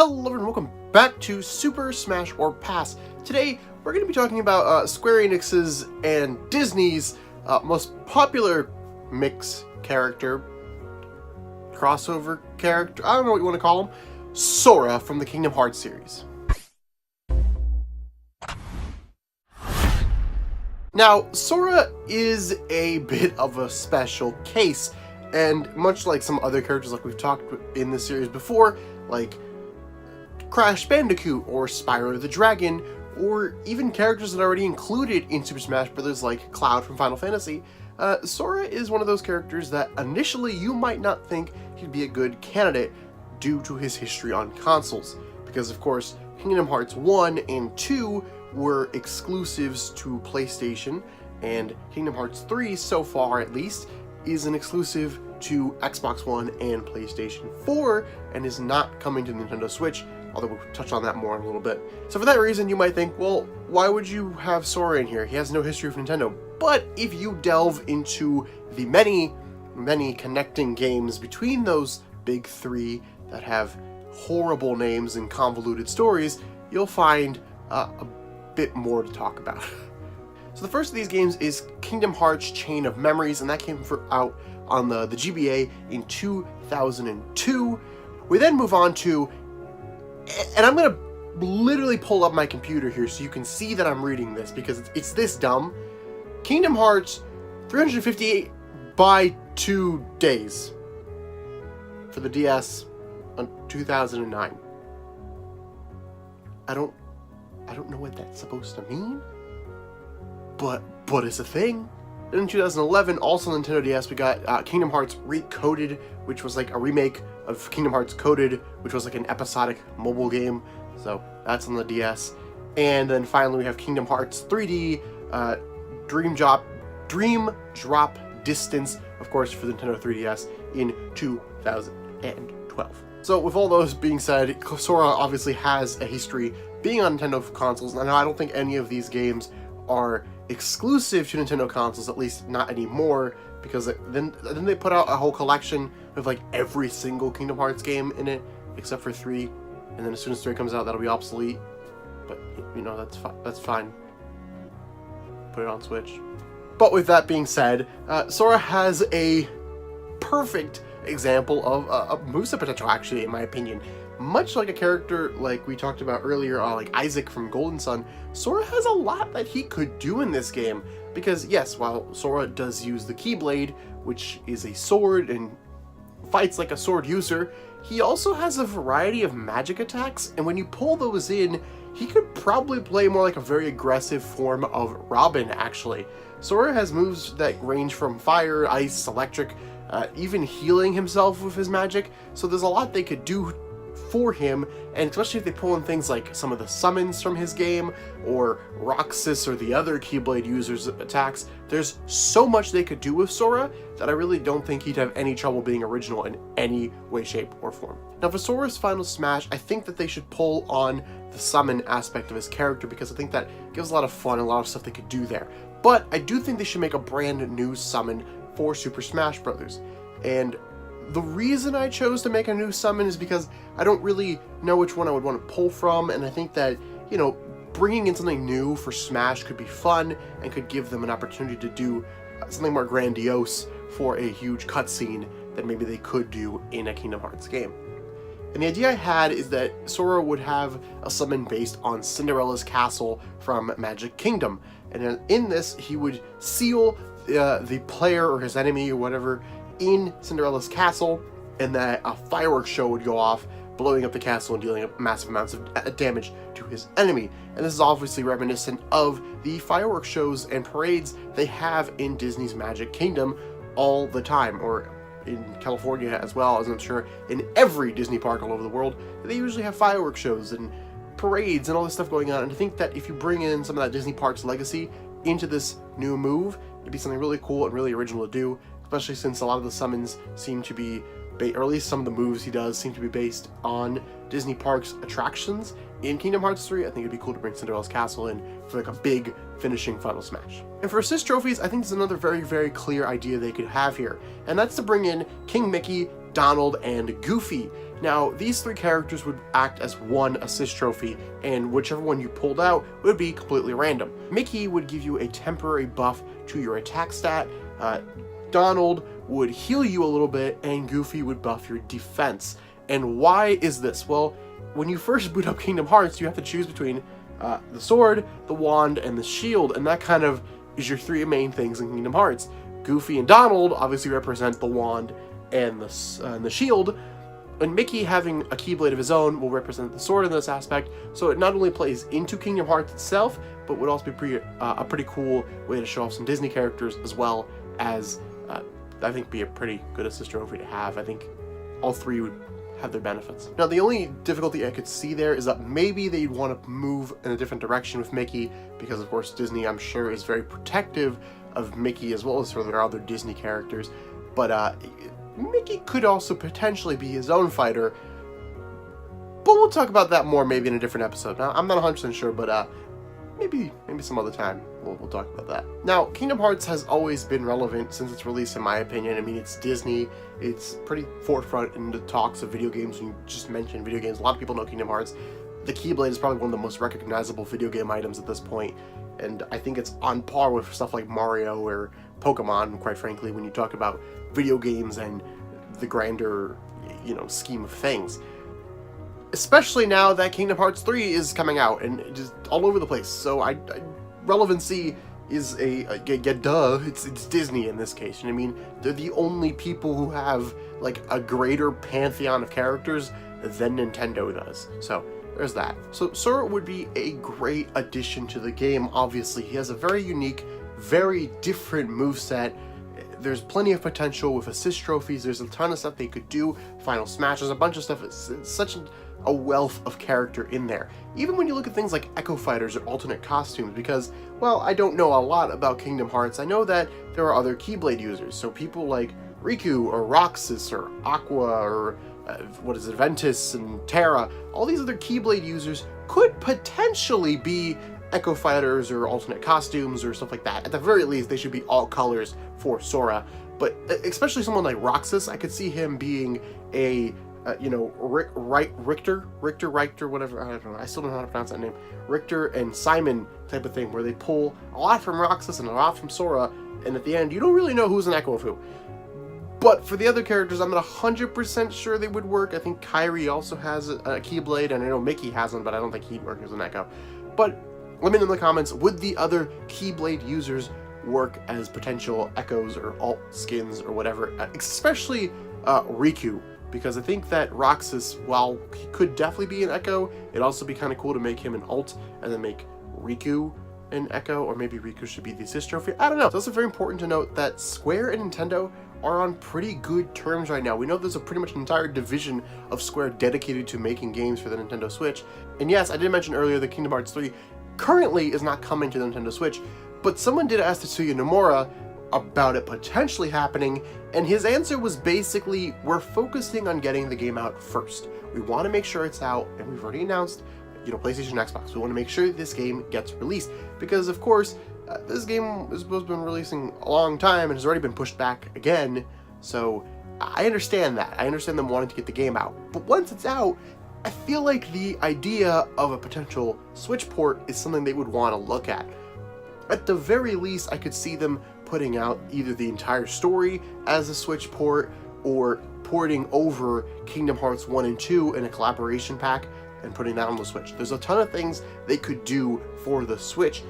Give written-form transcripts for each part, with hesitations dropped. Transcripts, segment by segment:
Hello and welcome back to Super Smash or Pass. Today we're going to be talking about Square Enix's and Disney's most popular mix character, crossover character, I don't know what you want to call him, Sora from the Kingdom Hearts series. Now, Sora is a bit of a special case, and much like some other characters like we've talked in this series before, like Crash Bandicoot or Spyro the Dragon, or even characters that are already included in Super Smash Bros. Like Cloud from Final Fantasy, Sora is one of those characters that initially you might not think he'd be a good candidate due to his history on consoles, because of course Kingdom Hearts 1 and 2 were exclusives to PlayStation, and Kingdom Hearts 3, so far at least, is an exclusive to Xbox One and PlayStation 4, and is not coming to Nintendo Switch, although we'll touch on that more in a little bit. So for that reason, you might think, well, why would you have Sora in here? He has no history of Nintendo. But if you delve into the many, many connecting games between those big three that have horrible names and convoluted stories, you'll find a bit more to talk about. So the first of these games is Kingdom Hearts Chain of Memories, and that came out on the GBA in 2002. We then move on to, and I'm going to literally pull up my computer here so you can see that I'm reading this because it's this dumb, Kingdom Hearts 358 by 2 days for the DS on 2009. I don't know what that's supposed to mean, but it's a thing. Then in 2011, also on Nintendo DS, we got Kingdom Hearts Recoded, which was like a remake of Kingdom Hearts Coded, which was like an episodic mobile game. So that's on the DS. And then finally we have Kingdom Hearts 3D Dream Drop Distance, of course, for the Nintendo 3DS in 2012. So with all those being said, Sora obviously has a history being on Nintendo consoles, and I don't think any of these games are exclusive to Nintendo consoles, at least not anymore, because then they put out a whole collection of like every single Kingdom Hearts game in it, except for 3, and then as soon as 3 comes out, that'll be obsolete. But, you know, that's fine. Put it on Switch. But with that being said, Sora has a perfect example of a moveset potential, actually, in my opinion. Much like a character like we talked about earlier, like Isaac from Golden Sun, Sora has a lot that he could do in this game. Because yes, while Sora does use the Keyblade, which is a sword and fights like a sword user, he also has a variety of magic attacks, and when you pull those in, he could probably play more like a very aggressive form of Robin, actually. Sora has moves that range from fire, ice, electric, even healing himself with his magic, so there's a lot they could do for him, and especially if they pull in things like some of the summons from his game, or Roxas or the other Keyblade users' attacks, there's so much they could do with Sora that I really don't think he'd have any trouble being original in any way, shape, or form. Now for Sora's final smash, I think that they should pull on the summon aspect of his character, because I think that gives a lot of fun and a lot of stuff they could do there. But I do think they should make a brand new summon for Super Smash Bros. And the reason I chose to make a new summon is because I don't really know which one I would want to pull from, and I think that, you know, bringing in something new for Smash could be fun and could give them an opportunity to do something more grandiose for a huge cutscene that maybe they could do in a Kingdom Hearts game. And the idea I had is that Sora would have a summon based on Cinderella's castle from Magic Kingdom, and in this he would seal the player or his enemy or whatever in Cinderella's castle, and that a fireworks show would go off, blowing up the castle and dealing massive amounts of damage to his enemy. And this is obviously reminiscent of the fireworks shows and parades they have in Disney's Magic Kingdom all the time, or in California as well, as I'm sure in every Disney park all over the world. They usually have fireworks shows and parades and all this stuff going on, and I think that if you bring in some of that Disney parks legacy into this new move, it'd be something really cool and really original to do, especially since a lot of the summons seem to be, or at least some of the moves he does seem to be based on Disney Parks attractions in Kingdom Hearts 3. I think it'd be cool to bring Cinderella's castle in for like a big finishing final smash. And for assist trophies, I think there's another very, very clear idea they could have here, and that's to bring in King Mickey, Donald, and Goofy. Now, these 3 characters would act as one assist trophy, and whichever one you pulled out would be completely random. Mickey would give you a temporary buff to your attack stat, Donald would heal you a little bit, and Goofy would buff your defense. And why is this? Well, when you first boot up Kingdom Hearts, you have to choose between the sword, the wand, and the shield, and that kind of is your 3 main things in Kingdom Hearts. Goofy and Donald obviously represent the wand and the shield, and Mickey, having a Keyblade of his own, will represent the sword in this aspect, so it not only plays into Kingdom Hearts itself, but would also be a pretty cool way to show off some Disney characters, as well as, I think, be a pretty good assist trophy to have. I think all 3 would have their benefits. Now, the only difficulty I could see there is that maybe they'd want to move in a different direction with Mickey, because of course Disney, I'm sure, is very protective of Mickey as well as for their other Disney characters, but Mickey could also potentially be his own fighter, but we'll talk about that more maybe in a different episode. Now, I'm not 100% sure, but maybe some other time we'll talk about that. Now, Kingdom Hearts has always been relevant since its release, in my opinion. I mean, it's Disney, it's pretty forefront in the talks of video games. When you just mentioned video games, a lot of people know Kingdom Hearts. The Keyblade is probably one of the most recognizable video game items at this point, and I think it's on par with stuff like Mario or Pokemon, quite frankly, when you talk about video games and the grander, scheme of things. Especially now that Kingdom Hearts 3 is coming out and just all over the place. So relevancy is it's Disney in this case. I mean, they're the only people who have like a greater pantheon of characters than Nintendo does. So there's that. So Sora would be a great addition to the game. Obviously, he has a very unique, very different moveset. There's plenty of potential with assist trophies. There's a ton of stuff they could do. Final Smash, there's a bunch of stuff. It's such a wealth of character in there. Even when you look at things like Echo Fighters or alternate costumes, because, well, I don't know a lot about Kingdom Hearts. I know that there are other Keyblade users, so people like Riku or Roxas or Aqua or Ventus and Terra, all these other Keyblade users could potentially be Echo Fighters or alternate costumes or stuff like that. At the very least, they should be all colors for Sora. But especially someone like Roxas, I could see him being a Richter, whatever, I don't know, I still don't know how to pronounce that name, Richter and Simon type of thing, where they pull a lot from Roxas and a lot from Sora, and at the end, you don't really know who's an Echo of who. But for the other characters, I'm not 100% sure they would work. I think Kairi also has a Keyblade, and I know Mickey has one, but I don't think he'd work as an Echo. But let me know in the comments, would the other Keyblade users work as potential Echoes or alt skins or whatever, especially Riku? Because I think that Roxas, while he could definitely be an Echo, it'd also be kind of cool to make him an alt and then make Riku an Echo, or maybe Riku should be the assist trophy. I don't know. It's also very important to note that Square and Nintendo are on pretty good terms right now. We know there's a pretty much entire division of Square dedicated to making games for the Nintendo Switch. And yes, I did mention earlier that Kingdom Hearts 3 currently is not coming to the Nintendo Switch, but someone did ask Tetsuya Nomura about it potentially happening, and his answer was basically, we're focusing on getting the game out first. We want to make sure it's out, and we've already announced, PlayStation, Xbox. We want to make sure this game gets released, because of course, this game is supposed to have been releasing a long time and has already been pushed back again, so I understand that. I understand them wanting to get the game out, but once it's out, I feel like the idea of a potential Switch port is something they would want to look at. At the very least, I could see them putting out either the entire story as a Switch port, or porting over Kingdom Hearts 1 and 2 in a collaboration pack and putting that on the Switch. There's a ton of things they could do for the Switch,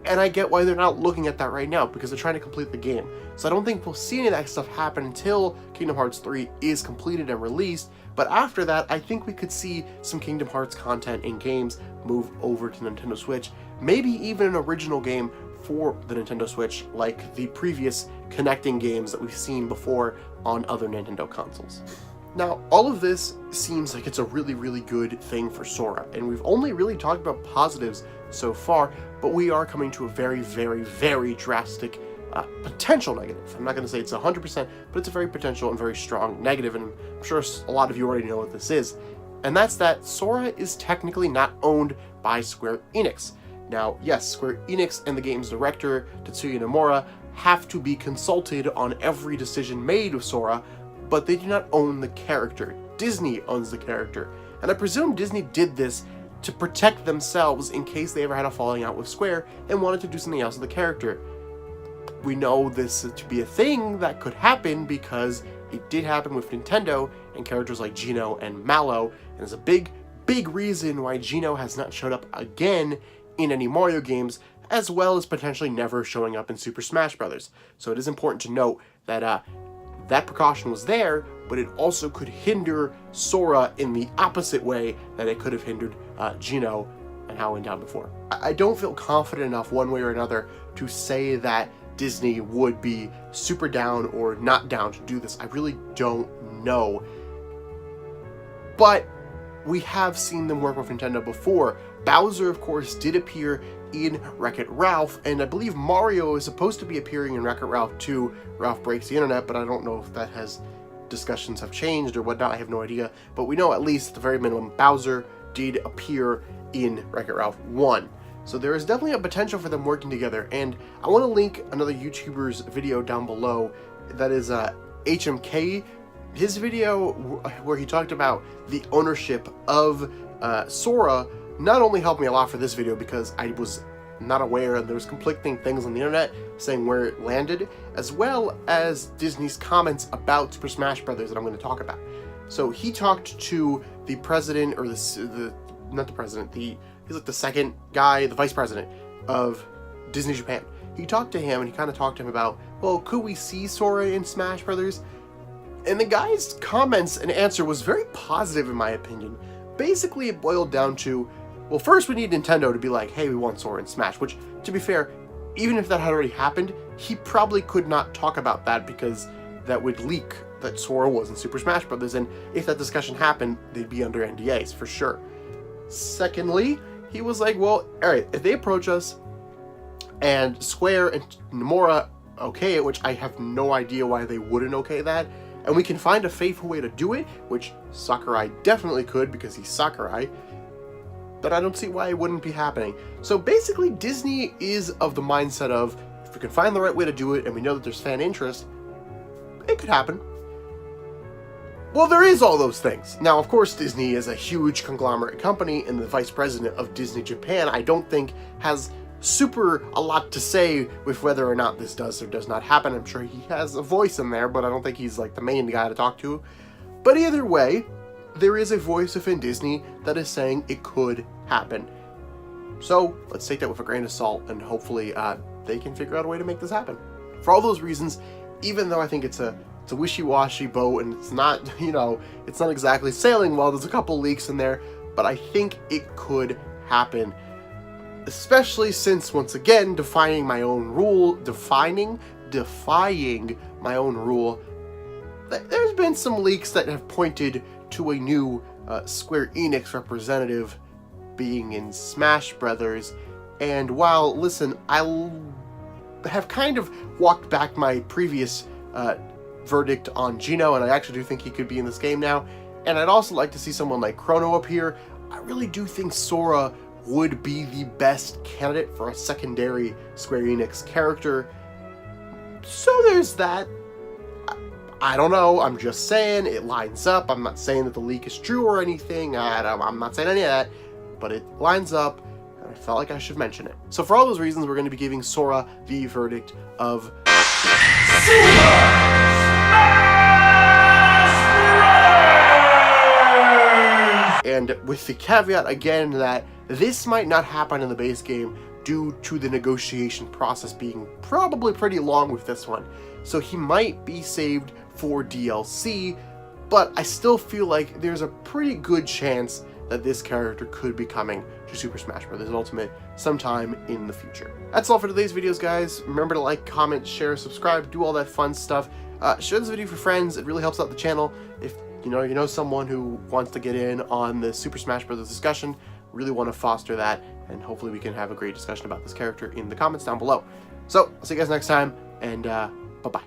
and I get why they're not looking at that right now, because they're trying to complete the game. So I don't think we'll see any of that stuff happen until Kingdom Hearts 3 is completed and released, but after that, I think we could see some Kingdom Hearts content in games move over to Nintendo Switch, maybe even an original game for the Nintendo Switch, like the previous connecting games that we've seen before on other Nintendo consoles. Now, all of this seems like it's a really, really good thing for Sora, and we've only really talked about positives so far, but we are coming to a very, very, very drastic potential negative. I'm not going to say it's 100%, but it's a very potential and very strong negative, and I'm sure a lot of you already know what this is, and that's that Sora is technically not owned by Square Enix. Now, yes, Square Enix and the game's director, Tetsuya Nomura, have to be consulted on every decision made with Sora, but they do not own the character. Disney owns the character. And I presume Disney did this to protect themselves in case they ever had a falling out with Square and wanted to do something else with the character. We know this to be a thing that could happen because it did happen with Nintendo and characters like Geno and Mallow, and there's a big reason why Geno has not showed up again in any Mario games, as well as potentially never showing up in Super Smash Bros. So it is important to note that that precaution was there, but it also could hinder Sora in the opposite way that it could have hindered Geno and how it went down before. I don't feel confident enough one way or another to say that Disney would be super down or not down to do this. I really don't know. But we have seen them work with Nintendo before. Bowser, of course, did appear in Wreck-It Ralph, and I believe Mario is supposed to be appearing in Wreck-It Ralph 2, Ralph Breaks the Internet, but I don't know if that has discussions have changed or whatnot. I have no idea. But we know at least at the very minimum, Bowser did appear in Wreck-It Ralph 1. So there is definitely a potential for them working together, and I want to link another YouTuber's video down below. That is HMK. His video where he talked about the ownership of Sora not only helped me a lot for this video because I was not aware and there was conflicting things on the internet saying where it landed, as well as Disney's comments about Super Smash Bros. That I'm going to talk about. So he talked to the president, or not the president, he's like the second guy, the vice president of Disney Japan. He talked to him and he kind of talked to him about, well, could we see Sora in Smash Brothers? And the guy's comments and answer was very positive in my opinion. Basically, it boiled down to, well, first we need Nintendo to be like, hey, we want Sora in Smash, which, to be fair, even if that had already happened, he probably could not talk about that because that would leak that Sora was in Super Smash Bros. And if that discussion happened, they'd be under NDAs for sure. Secondly, he was like, well, alright, if they approach us and Square and Nomura okay it, which I have no idea why they wouldn't okay that, and we can find a faithful way to do it, which Sakurai definitely could because he's Sakurai, but I don't see why it wouldn't be happening. So basically, Disney is of the mindset of, if we can find the right way to do it and we know that there's fan interest, it could happen. Well, there is all those things. Now, of course, Disney is a huge conglomerate company, and the vice president of Disney Japan, I don't think, has a lot to say with whether or not this does or does not happen. I'm sure he has a voice in there, but I don't think he's like the main guy to talk to. But either way, there is a voice within Disney that is saying it could happen. So let's take that with a grain of salt, and hopefully they can figure out a way to make this happen. For all those reasons, even though I think it's a wishy-washy boat and it's not, it's not exactly sailing well, there's a couple leaks in there, but I think it could happen. Especially since, once again, defying my own rule, there's been some leaks that have pointed to a new Square Enix representative being in Smash Brothers. And while, listen, I have kind of walked back my previous verdict on Geno, and I actually do think he could be in this game now, and I'd also like to see someone like Chrono appear. I really do think Sora would be the best candidate for a secondary Square Enix character. So there's that. I don't know, I'm just saying it lines up. I'm not saying that the leak is true or anything. I'm not saying any of that, but it lines up, and I felt like I should mention it. So for all those reasons, we're going to be giving Sora the verdict of and with the caveat again that this might not happen in the base game due to the negotiation process being probably pretty long with this one. So he might be saved for DLC, but I still feel like there's a pretty good chance that this character could be coming to Super Smash Bros. Ultimate sometime in the future. That's all for today's videos, guys. Remember to like, comment, share, subscribe, do all that fun stuff. Share this video for friends. It really helps out the channel. If you know someone who wants to get in on the Super Smash Bros. Discussion, really want to foster that, and hopefully we can have a great discussion about this character in the comments down below. So, I'll see you guys next time, and bye-bye.